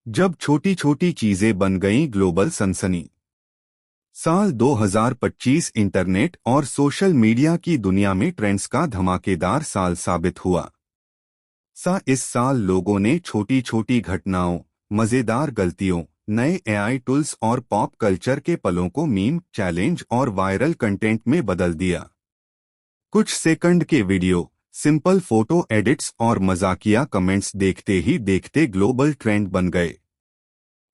जब छोटी छोटी चीजें बन गईं ग्लोबल सनसनी। साल 2025 इंटरनेट और सोशल मीडिया की दुनिया में ट्रेंड्स का धमाकेदार साल साबित हुआ। इस साल लोगों ने छोटी छोटी घटनाओं, मजेदार गलतियों, नए एआई टूल्स और पॉप कल्चर के पलों को मीम, चैलेंज और वायरल कंटेंट में बदल दिया। कुछ सेकंड के वीडियो, सिंपल फोटो एडिट्स और मजाकिया कमेंट्स देखते ही देखते ग्लोबल ट्रेंड बन गए।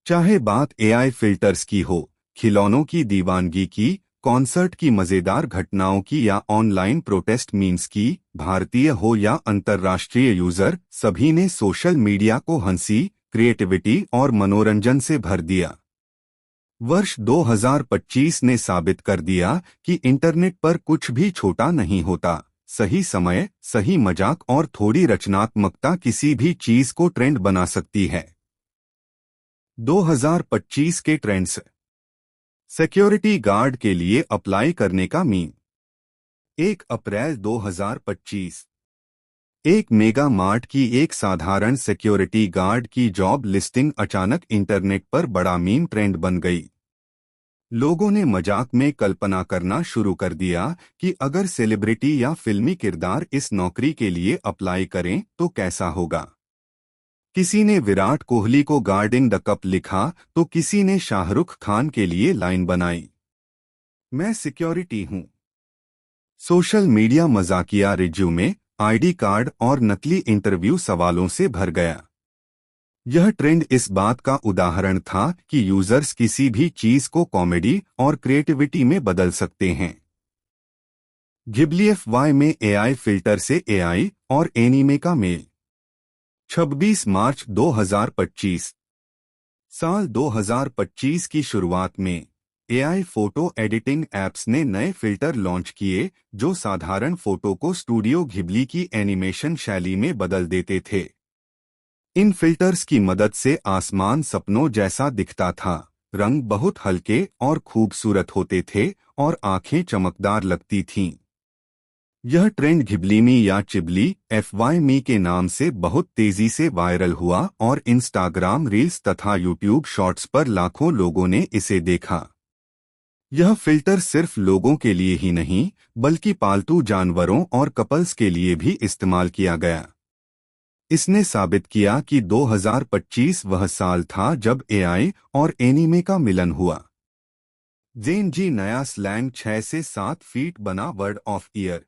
चाहे बात एआई फिल्टर्स की हो, खिलौनों की दीवानगी की, कॉन्सर्ट की मजेदार घटनाओं की या ऑनलाइन प्रोटेस्ट मीम्स की, भारतीय हो या अंतर्राष्ट्रीय यूजर, सभी ने सोशल मीडिया को हंसी, क्रिएटिविटी और मनोरंजन से भर दिया। वर्ष 2025 ने साबित कर दिया कि इंटरनेट पर कुछ भी छोटा नहीं होता। सही समय, सही मजाक और थोड़ी रचनात्मकता किसी भी चीज को ट्रेंड बना सकती है। 2025 के ट्रेंड्स। सिक्योरिटी गार्ड के लिए अप्लाई करने का मीम। 1 अप्रैल 2025। एक मेगा मार्ट की एक साधारण सिक्योरिटी गार्ड की जॉब लिस्टिंग अचानक इंटरनेट पर बड़ा मीम ट्रेंड बन गई। लोगों ने मजाक में कल्पना करना शुरू कर दिया कि अगर सेलिब्रिटी या फिल्मी किरदार इस नौकरी के लिए अप्लाई करें तो कैसा होगा। किसी ने विराट कोहली को गार्डिंग द कप लिखा तो किसी ने शाहरुख खान के लिए लाइन बनाई, मैं सिक्योरिटी हूं। सोशल मीडिया मजाकिया रिज्यूमे, आईडी कार्ड और नकली इंटरव्यू सवालों से भर गया। यह ट्रेंड इस बात का उदाहरण था कि यूजर्स किसी भी चीज को कॉमेडी और क्रिएटिविटी में बदल सकते हैं। घिबली एफवाई में एआई फिल्टर से एआई और एनीमे का मेल। 26 मार्च 2025। साल 2025 की शुरुआत में एआई फोटो एडिटिंग ऐप्स ने नए फिल्टर लॉन्च किए जो साधारण फोटो को स्टूडियो घिबली की एनिमेशन शैली में बदल देते थे। इन फिल्टर्स की मदद से आसमान सपनों जैसा दिखता था, रंग बहुत हल्के और खूबसूरत होते थे और आंखें चमकदार लगती थीं। यह ट्रेंड घिबलीमी या चिबली एफवाई मी के नाम से बहुत तेजी से वायरल हुआ और इंस्टाग्राम रील्स तथा यूट्यूब शॉर्ट्स पर लाखों लोगों ने इसे देखा। यह फिल्टर सिर्फ लोगों के लिए ही नहीं बल्कि पालतू जानवरों और कपल्स के लिए भी इस्तेमाल किया गया। इसने साबित किया कि 2025 वह साल था जब एआई और एनीमे का मिलन हुआ। जेन जी नया स्लैंग 6 से 7 फीट बना वर्ड ऑफ ईयर।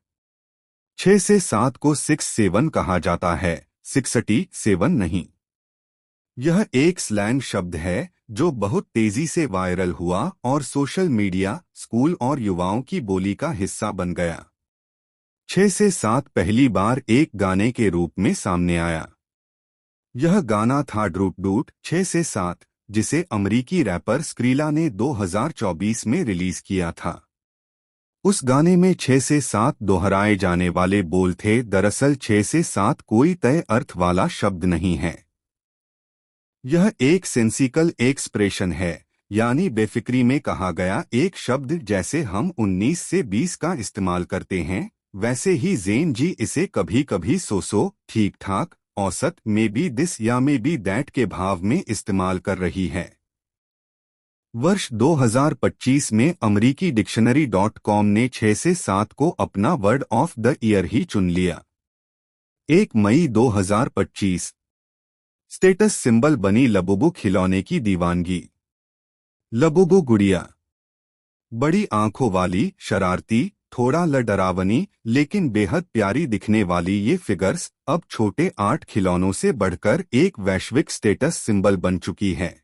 6 से 7 को 6-7 कहा जाता है, 6-7 नहीं। यह एक स्लैंग शब्द है जो बहुत तेजी से वायरल हुआ और सोशल मीडिया, स्कूल और युवाओं की बोली का हिस्सा बन गया। 6 से 7 पहली बार एक गाने के रूप में सामने आया। यह गाना था ड्रूट डूट 6 से 7, जिसे अमरीकी रैपर स्क्रीला ने 2024 में रिलीज किया था। उस गाने में 6 से 7 दोहराए जाने वाले बोल थे। दरअसल 6 से 7 कोई तय अर्थ वाला शब्द नहीं है। यह एक सेंसिकल एक्सप्रेशन है, यानी बेफिक्री में कहा गया एक शब्द। जैसे हम 19 से 20 का इस्तेमाल करते हैं, वैसे ही जेन जी इसे कभी कभी सो ठीक ठाक, औसत, मे बी दिस या मे बी दैट के भाव में इस्तेमाल कर रही है। वर्ष 2025 में अमरीकी डिक्शनरी.com ने 6 से 7 को अपना वर्ड ऑफ द ईयर ही चुन लिया। 1 मई 2025। स्टेटस सिंबल बनी लबुबु खिलौने की दीवानगी। लबुबु गुड़िया। बड़ी आंखों वाली, शरारती, थोड़ा डरावनी लेकिन बेहद प्यारी दिखने वाली ये फिगर्स अब छोटे आर्ट खिलौनों से बढ़कर एक वैश्विक स्टेटस सिंबल बन चुकी है।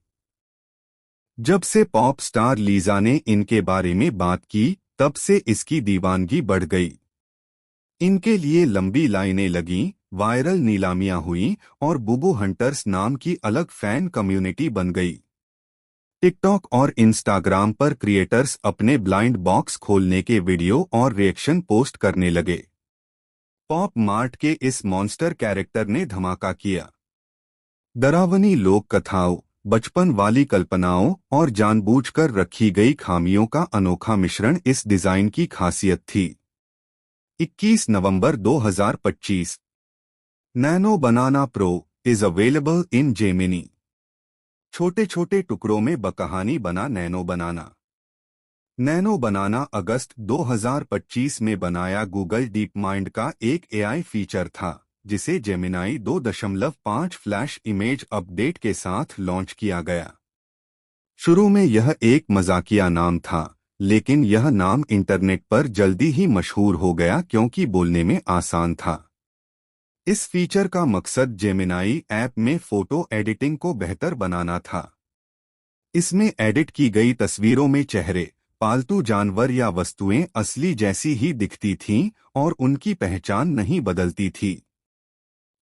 जब से पॉप स्टार लीजा ने इनके बारे में बात की, तब से इसकी दीवानगी बढ़ गई। इनके लिए लंबी लाइनें लगीं, वायरल नीलामियां हुईं और बुबू हंटर्स नाम की अलग फैन कम्युनिटी बन गई। टिकटॉक और इंस्टाग्राम पर क्रिएटर्स अपने ब्लाइंड बॉक्स खोलने के वीडियो और रिएक्शन पोस्ट करने लगे। पॉप मार्ट के इस मॉन्स्टर कैरेक्टर ने धमाका किया। डरावनी लोक कथाओं, बचपन वाली कल्पनाओं और जानबूझकर रखी गई खामियों का अनोखा मिश्रण इस डिजाइन की खासियत थी। 21 नवंबर 2025। Nano banana pro is available in Gemini. छोटे छोटे टुकड़ों में बकहानी बना नैनो बनाना। नैनो बनाना अगस्त 2025 में बनाया गूगल डीप माइंड का एक एआई फीचर था, जिसे जेमिनाई 2.5 फ्लैश इमेज अपडेट के साथ लॉन्च किया गया। शुरू में यह एक मजाकिया नाम था, लेकिन यह नाम इंटरनेट पर जल्दी ही मशहूर हो गया क्योंकि बोलने में आसान था। इस फीचर का मकसद जेमिनाई ऐप में फोटो एडिटिंग को बेहतर बनाना था। इसमें एडिट की गई तस्वीरों में चेहरे, पालतू जानवर या वस्तुएं असली जैसी ही दिखती थीं और उनकी पहचान नहीं बदलती थी।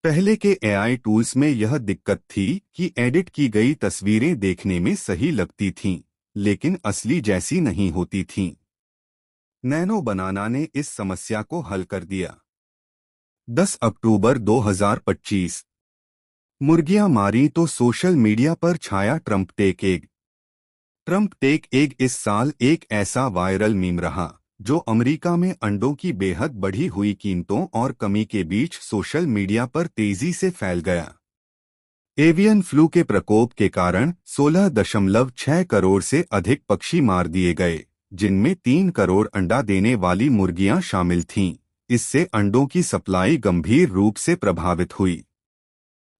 पहले के एआई टूल्स में यह दिक्कत थी कि एडिट की गई तस्वीरें देखने में सही लगती थीं, लेकिन असली जैसी नहीं होती थीं। नैनो बनाना ने इस समस्या को हल कर दिया। 10 अक्टूबर 2025। मुर्गियां मारी तो सोशल मीडिया पर छाया ट्रंप टेक एग। ट्रंप टेक एग इस साल एक ऐसा वायरल मीम रहा, जो अमेरिका में अंडों की बेहद बढ़ी हुई कीमतों और कमी के बीच सोशल मीडिया पर तेजी से फैल गया। एवियन फ्लू के प्रकोप के कारण 16.6 करोड़ से अधिक पक्षी मार दिए गए, जिनमें 3 करोड़ अंडा देने वाली मुर्गियां शामिल थीं। इससे अंडों की सप्लाई गंभीर रूप से प्रभावित हुई।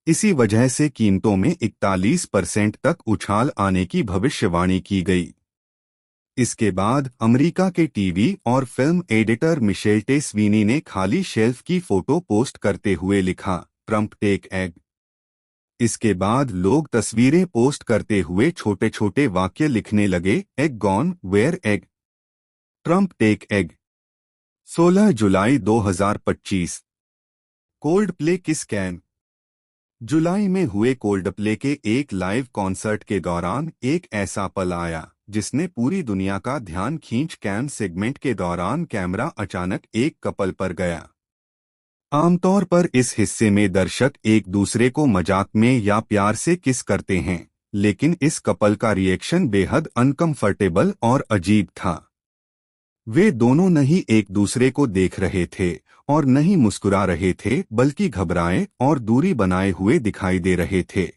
इसी वजह से कीमतों में 41% तक उछाल आने की भविष्यवाणी की गई। इसके बाद अमेरिका के टीवी और फिल्म एडिटर मिशेल टे स्वीनी ने खाली शेल्फ की फोटो पोस्ट करते हुए लिखा, ट्रंप टेक एग। इसके बाद लोग तस्वीरें पोस्ट करते हुए छोटे छोटे वाक्य लिखने लगे, egg gone, where egg, Trump take egg. 16 जुलाई 2025। Coldplay kiss cam. जुलाई में हुए कोल्डप्ले के एक लाइव कॉन्सर्ट के दौरान एक ऐसा पल आया जिसने पूरी दुनिया का ध्यान खींच। कैन सेगमेंट के दौरान कैमरा अचानक एक कपल पर गया। आमतौर पर इस हिस्से में दर्शक एक दूसरे को मजाक में या प्यार से किस करते हैं, लेकिन इस कपल का रिएक्शन बेहद अनकंफर्टेबल और अजीब था। वे दोनों नहीं एक दूसरे को देख रहे थे और नहीं मुस्कुरा रहे थे, बल्कि घबराए और दूरी बनाए हुए दिखाई दे रहे थे।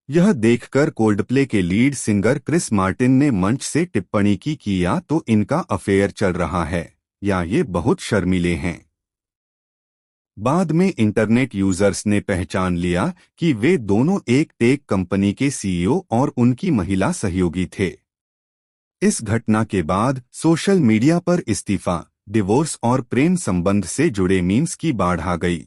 यह देखकर कोल्डप्ले के लीड सिंगर क्रिस मार्टिन ने मंच से टिप्पणी की कि या तो इनका अफेयर चल रहा है या ये बहुत शर्मीले हैं। बाद में इंटरनेट यूजर्स ने पहचान लिया कि वे दोनों एक टेक कंपनी के सीईओ और उनकी महिला सहयोगी थे। इस घटना के बाद सोशल मीडिया पर इस्तीफा, डिवोर्स और प्रेम संबंध से जुड़े मीम्स की बाढ़ आ गई।